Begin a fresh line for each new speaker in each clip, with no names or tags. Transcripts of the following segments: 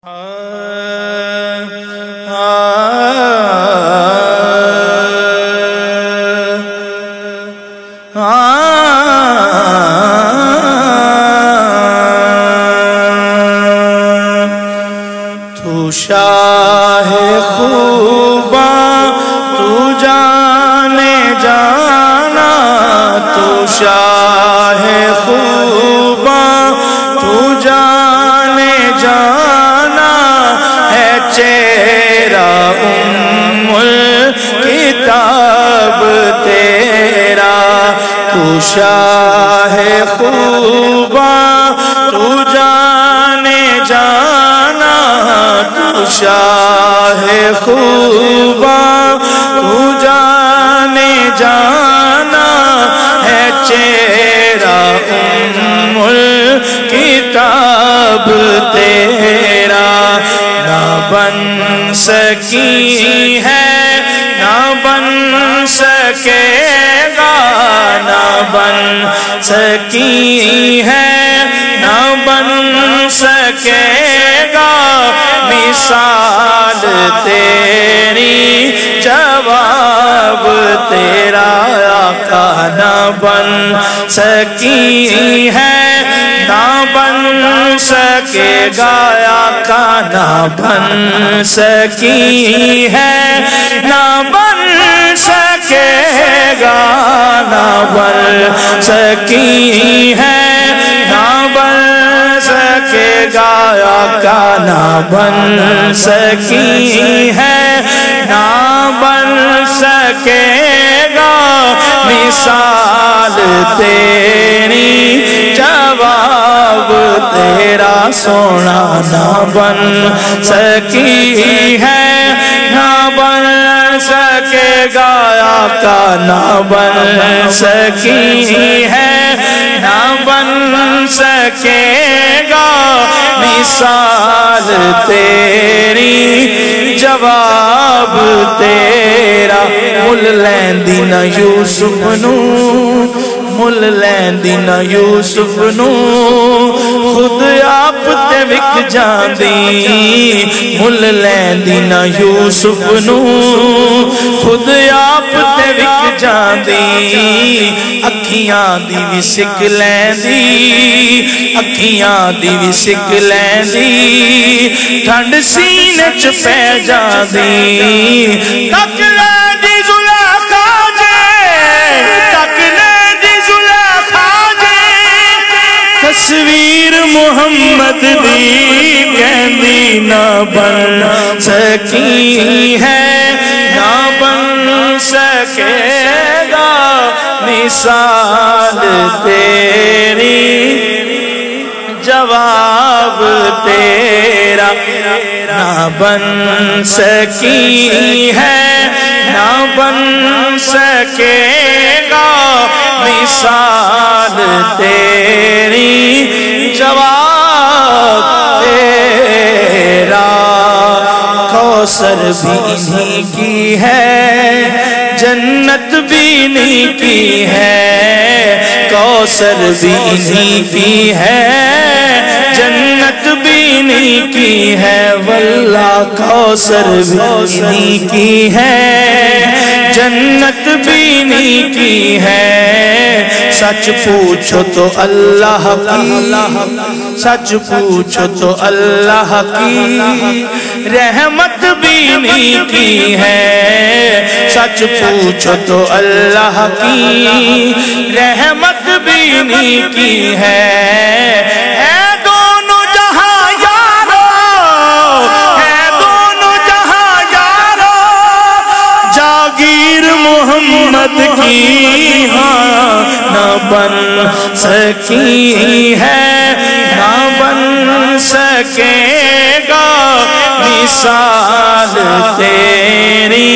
تو شاہ خوباں تو جانے جانا، تو شاہ خوباں تو جانے جانا ہے چہرہ ام الکتاب تیرا، تو شاہ خوباں تو جانے جانا، تو شاہ خوباں تو جانے جانا ہے چہرہ ام الکتاب تیرا، نہ بن سکی ہے نہ بن سکے گا، نہ بن سکی ہے نہ بن سکے گا مثال تیری، جواب تیرا آقا نہ بن سکی ہے نہ بن سکے گا، آقا نہ بن سکی ہے نہ بن سکے گا، نہ بن سکی ہے نہ بن سکے گا، آقا نہ بن سکی ہے نہ بن سکے گا مثال تیری، جواب تیرا سونا نہ بن سکی ہے نہ بن سکے گا، آقا نہ بن سکی ہے نہ بن سکے گا مثال تیری، جواب تیرا مل لیندی نہ یوسف نو، مل لیندی نہ یوسف نو خود آپ تے وک جاندی، مل لیندی نہ یوسف نو خود آپ تے وک جاندی، اکھیاں دی وی سک لیندی، اکھیاں دی وی سک لیندی، ٹھنڈ سینے چ پے جاندی، تک لیندی زلیخا جے، تک لیندی زلیخا جے، تصویر محمد دی کہندی نہ بن سکی ہے نہ بن سکے گا مثال تیری، جواب تیرا نہ بن سکی ہے نہ بن سکے گا مثال تیری، جواب تیرا کوثر بھی انہی کی ہے، جنت بھی انہی کی ہے، کوثر بھی انہی کی ہے، جنت بھی انہی کی ہے، واللہ کوثر بھی انہی کی ہے، جنت بھی انہی کی ہے، سچ پوچھو تو اللہ کی، سچ پوچھو تو اللہ کی رحمت بھی انہی کی ہے، سچ پوچھو تو اللہ کی رحمت بھی انہی کی ہے، دونوں جہاں یارو، ہے دونوں جہاں یارو، جاگیر محمد کی، ہاں نہ بن سکی ہے نہ بن سکے گا مثال تیری،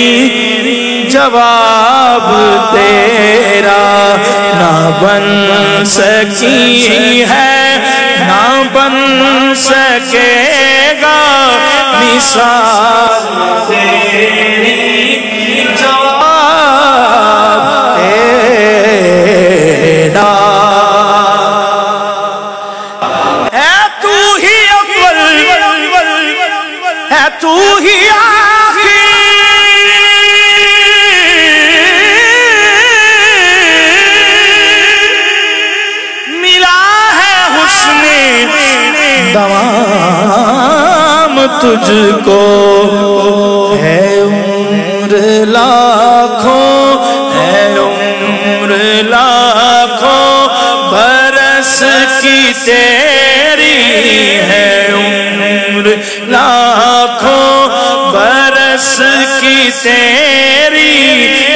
جواب تیرا نہ بن سکی ہے نہ بن سکے گا مثال تیری، جواب تیرا ہے تو ہی اول ہی آخر ملا ہے حسن دوام تجھ کو، ہے عمر لاکھوں، ہے عمر لاکھوں برس کی تیری، ہے عمر لاکھوں برس کی تیری،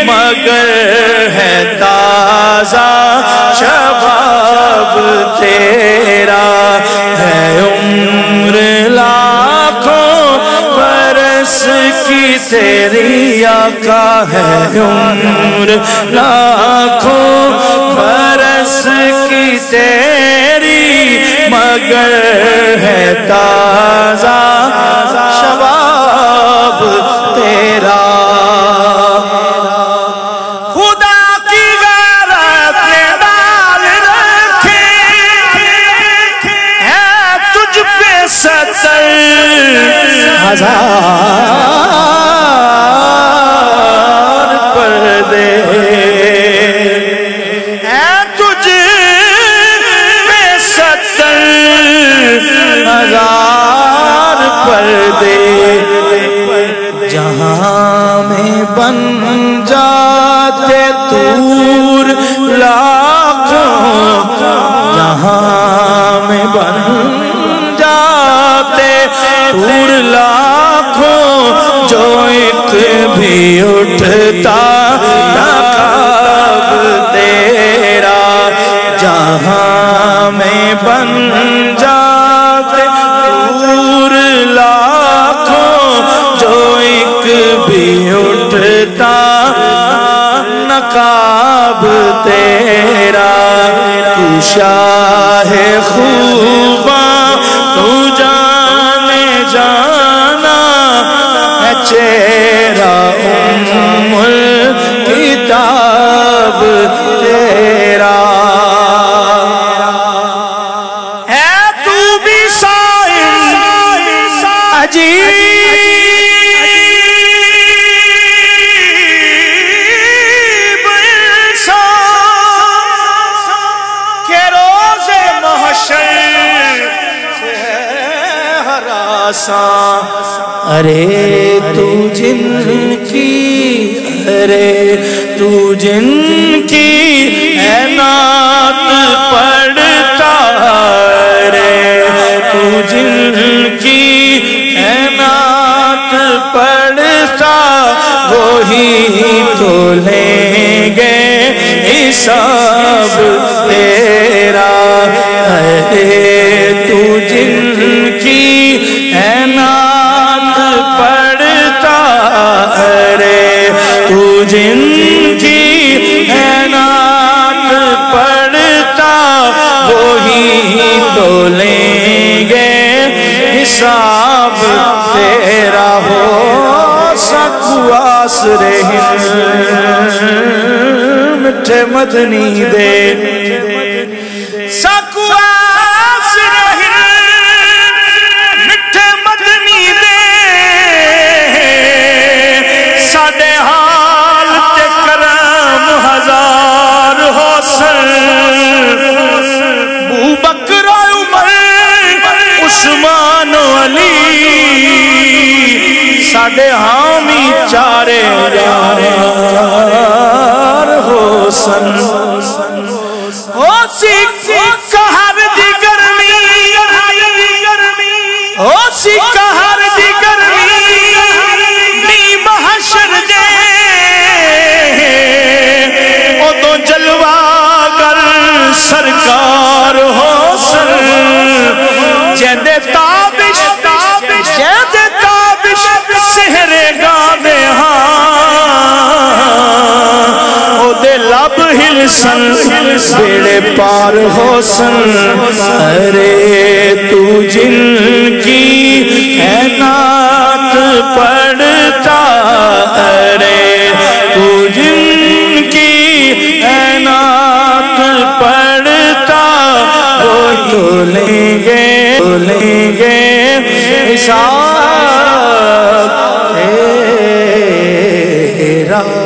مگر ہے تازہ شباب تیرا، ہے عمر لاکھوں برس کی تیری، آقا ہے عمر لاکھوں برس کی تیری، مگر ہے تازہ شباب تیرا۔ خدا کی غیرت نے ڈال رکھے ہے تجھ پہ 70,000 پردے، ہے تجھ پہ 70,000 پردے، جہاں میں بن جاتے طور لاکھوں، جہاں میں بن جاتے طور لاکھوں، جو ایک بھی اٹھتا نقاب تیرا، جہاں میں بن جاتے طور لاکھوں، جو ایک بھی اٹھتا نقاب تیرا، تو شاہ خوباں تو جانے جانا ہے، چہرہ ام الکتاب تیرا، ہے تو بھی سائن عجیب انسان کہ روز محشر سے ہے ہراساں، ارے تو جن کی، ارے تو جن کی اعنات پڑھتا، ارے تو جن کی اعنات پڑھتا، وہی تو لیں گے حساب تیرا، ارے تو جن کی اعنات پڑھتا، ارے تو جن کی اعنات پڑھتا، وہی تو لیں گے حساب تیرا، ہو سکواس رہن مٹھے مدنی دے، سکواس رہن مٹھے مدنی دے، ساڑے حال تے کرم ہزار حسن، ابو بکر عمر عثمان و علی، ساڑے حامی چارے یار حسن، ہو سکہ ہر دی گرمی، ہو سکہ ہر دی گرمی، نی محشر دے او تو جلوہ گر سرکار حسن، جیندے تابش جیندے تابش سہر گاوے ہاں، او دے لب ہلسن بیڑے پار حسن، ارے تو جن کی اعنات پڑھتا، ارے تو جن کی اعنات پڑھتا، وہ تو لیں گے حساب میرا